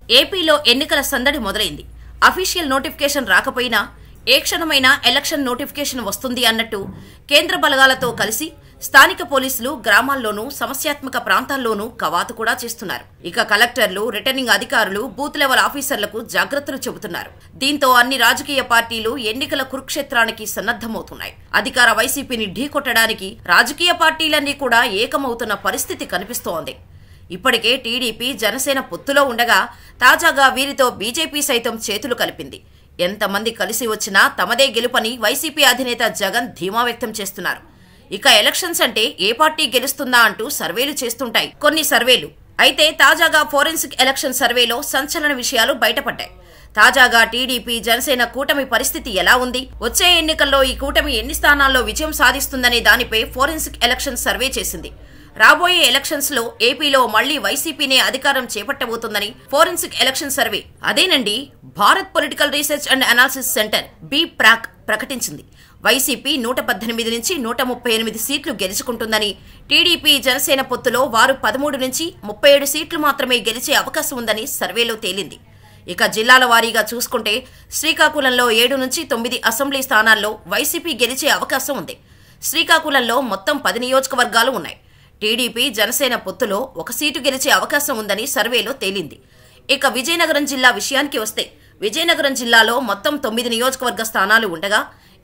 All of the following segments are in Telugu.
ఏపీలో ఎన్నికల సందడి మొదలైంది. అఫీషియల్ నోటిఫికేషన్ రాకపోయినా ఏ క్షణమైనా ఎలక్షన్ నోటిఫికేషన్ వస్తుంది అన్నట్టు కేంద్ర బలగాలతో కలిసి స్థానిక పోలీసులు గ్రామాల్లోనూ సమస్యాత్మక ప్రాంతాల్లోనూ కవాతు కూడా చేస్తున్నారు. ఇక కలెక్టర్లు, రిటర్నింగ్ అధికారులు, బూత్ లెవెల్ ఆఫీసర్లకు జాగ్రత్తలు చెబుతున్నారు. దీంతో అన్ని రాజకీయ పార్టీలు ఎన్నికల కురుక్షేత్రానికి సన్నద్దమవుతున్నాయి. అధికార వైసీపీని ఢీకొట్టడానికి రాజకీయ పార్టీలన్నీ కూడా ఏకమవుతున్న పరిస్థితి కనిపిస్తోంది. ఇప్పటికే టీడీపీ, జనసేన పొత్తులో ఉండగా తాజాగా వీరితో బీజేపీ సైతం చేతులు కలిపింది. ఎంతమంది కలిసి వచ్చినా తమదే గెలుపని వైసీపీ అధినేత జగన్ ధీమా వ్యక్తం చేస్తున్నారు. ఇక ఎలక్షన్స్ అంటే ఏ పార్టీ గెలుస్తుందా అంటూ సర్వేలు చేస్తుంటాయి కొన్ని సర్వేలు. అయితే తాజాగా ఫోరెన్సిక్ ఎలక్షన్ సర్వేలో సంచలన విషయాలు బయటపడ్డాయి. తాజాగా టీడీపీ, జనసేన కూటమి పరిస్థితి ఎలా ఉంది, వచ్చే ఎన్నికల్లో ఈ కూటమి ఎన్ని స్థానాల్లో విజయం సాధిస్తుందనే దానిపై ఫోరెన్సిక్ ఎలక్షన్ సర్వే చేసింది. రాబోయే ఎలక్షన్స్ లో ఏపీలో మళ్లీ వైసీపీనే అధికారం చేపట్టబోతుందని ఫోరెన్సిక్ ఎలక్షన్ సర్వే, అదేనండి Bharat political research and analysis centre BPRAC ప్రకటించింది. వైసీపీ 118 నుంచి 138 సీట్లు గెలుచుకుంటుందని, టీడీపీ, జనసేన పొత్తులో వారు 13 నుంచి 37 సీట్లు మాత్రమే గెలిచే అవకాశం ఉందని సర్వేలో తేలింది. ఇక జిల్లాల వారీగా చూసుకుంటే శ్రీకాకుళంలో 7 నుంచి 9 అసెంబ్లీ స్థానాల్లో వైసీపీ గెలిచే అవకాశం ఉంది. శ్రీకాకుళంలో మొత్తం 10 నియోజకవర్గాలు ఉన్నాయి. టీడీపీ, జనసేన పొత్తులో 1 సీటు గెలిచే అవకాశం ఉందని సర్వేలో తేలింది. ఇక విజయనగరం జిల్లా విషయానికి వస్తే విజయనగరం జిల్లాలో మొత్తం 9 నియోజకవర్గ స్థానాలు ఉండగా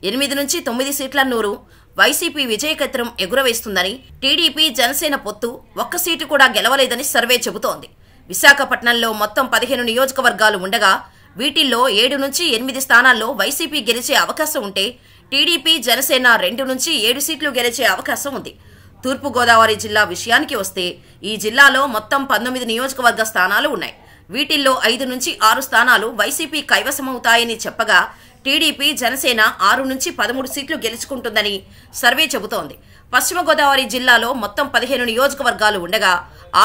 8 నుంచి 9 సీట్ల నూరు వైసీపీ విజయకేతనం ఎగురవేస్తుందని, టీడీపీ, జనసేన పొత్తు 1 సీటు కూడా గెలవలేదని సర్వే చెబుతోంది. విశాఖపట్నంలో మొత్తం 15 నియోజకవర్గాలు ఉండగా వీటిల్లో 7 నుంచి 8 స్థానాల్లో వైసీపీ గెలిచే అవకాశం ఉంటే టీడీపీ, జనసేన 2 నుంచి 7 సీట్లు గెలిచే అవకాశం ఉంది. తూర్పుగోదావరి జిల్లా విషయానికి వస్తే ఈ జిల్లాలో మొత్తం 19 నియోజకవర్గ స్థానాలు ఉన్నాయి. వీటిల్లో 5 నుంచి 6 స్థానాలు వైసీపీ కైవసమవుతాయని చెప్పగా టీడీపీ, జనసేన 6 నుంచి 13 సీట్లు గెలుచుకుంటుందని సర్వే చెబుతోంది. పశ్చిమ గోదావరి జిల్లాలో మొత్తం 15 నియోజకవర్గాలు ఉండగా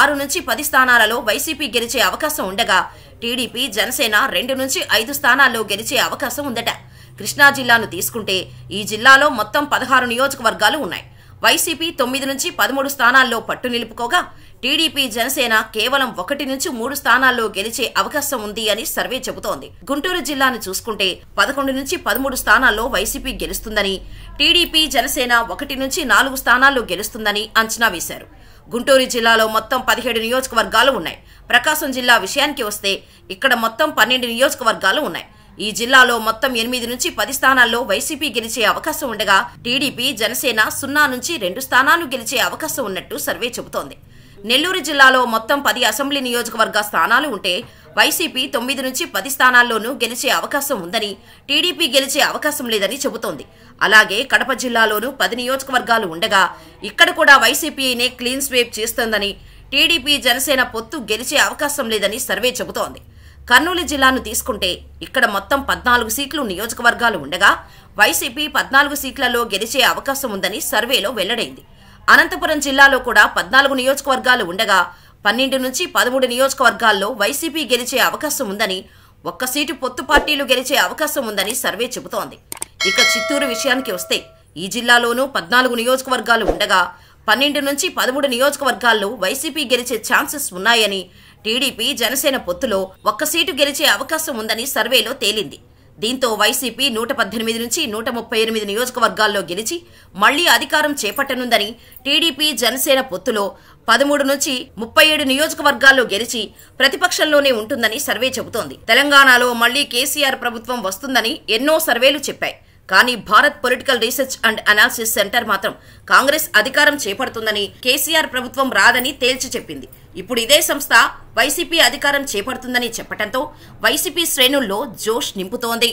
6 నుంచి 10 స్థానాలలో వైసీపీ గెలిచే అవకాశం ఉండగా టీడీపీ, జనసేన 2 నుంచి 5 స్థానాల్లో గెలిచే అవకాశం ఉందట. కృష్ణా జిల్లాను తీసుకుంటే ఈ జిల్లాలో మొత్తం 16 నియోజకవర్గాలు ఉన్నాయి. వైసీపీ 9 నుంచి 13 స్థానాల్లో పట్టు నిలుపుకోగా టీడీపీ, జనసేన కేవలం 1 నుంచి 3 స్థానాల్లో గెలిచే అవకాశం ఉంది అని సర్వే చెబుతోంది. గుంటూరు జిల్లాను చూసుకుంటే 11 నుంచి 13 స్థానాల్లో వైసీపీ గెలుస్తుందని, టీడీపీ, జనసేన 1 నుంచి 4 స్థానాల్లో గెలుస్తుందని అంచనా వేశారు. గుంటూరు జిల్లాలో మొత్తం 17 నియోజకవర్గాలు ఉన్నాయి. ప్రకాశం జిల్లా విషయానికి వస్తే ఇక్కడ మొత్తం 12 నియోజకవర్గాలు ఉన్నాయి. ఈ జిల్లాలో మొత్తం 8 నుంచి 10 స్థానాల్లో వైసీపీ గెలిచే అవకాశం ఉండగా టీడీపీ, జనసేన 0 నుంచి 2 స్థానాలు గెలిచే అవకాశం ఉన్నట్టు సర్వే చెబుతోంది. నెల్లూరు జిల్లాలో మొత్తం 10 అసెంబ్లీ నియోజకవర్గ స్థానాలు ఉంటే వైసీపీ 9 నుంచి 10 స్థానాల్లోనూ గెలిచే అవకాశం ఉందని, టీడీపీ గెలిచే అవకాశం లేదని చెబుతోంది. అలాగే కడప జిల్లాలోనూ 10 నియోజకవర్గాలు ఉండగా ఇక్కడ కూడా వైసీపీనే క్లీన్ స్వీప్ చేస్తోందని, టీడీపీ, జనసేన పొత్తు గెలిచే అవకాశం లేదని సర్వే చెబుతోంది. కర్నూలు జిల్లాను తీసుకుంటే ఇక్కడ మొత్తం 14 సీట్లు నియోజకవర్గాలు ఉండగా వైసీపీ 14 సీట్లలో గెలిచే అవకాశం ఉందని సర్వేలో వెల్లడైంది. అనంతపురం జిల్లాలో కూడా 14 నియోజకవర్గాలు ఉండగా 12 నుంచి 13 నియోజకవర్గాల్లో వైసీపీ గెలిచే అవకాశం ఉందని, 1 సీటు పొత్తు పార్టీలు గెలిచే అవకాశం ఉందని సర్వే చెబుతోంది. ఇక చిత్తూరు విషయానికి వస్తే ఈ జిల్లాలోనూ 14 నియోజకవర్గాలు ఉండగా 12 నుంచి 13 నియోజకవర్గాల్లో వైసీపీ గెలిచే ఛాన్సెస్ ఉన్నాయని, టీడీపీ, జనసేన పొత్తులో 1 సీటు గెలిచే అవకాశం ఉందని సర్వేలో తేలింది. దీంతో వైసీపీ 118 నుంచి 138 నియోజకవర్గాల్లో గెలిచి మళ్లీ అధికారం చేపట్టనుందని, టీడీపీ, జనసేన పొత్తులో 13 నుంచి 37 నియోజకవర్గాల్లో గెలిచి ప్రతిపక్షంలోనే ఉంటుందని సర్వే చెబుతోంది. తెలంగాణలో మళ్లీ కేసీఆర్ ప్రభుత్వం వస్తుందని ఎన్నో సర్వేలు చెప్పాయి. కానీ Bharat political research and analysis centre మాత్రం కాంగ్రెస్ అధికారం చేపడుతుందని, కేసీఆర్ ప్రభుత్వం రాదని తేల్చి చెప్పింది. ఇప్పుడు ఇదే సంస్థ వైసీపీ అధికారం చేపడుతుందని చెప్పడంతో వైసీపీ శ్రేణుల్లో జోష్ నింపుతోంది.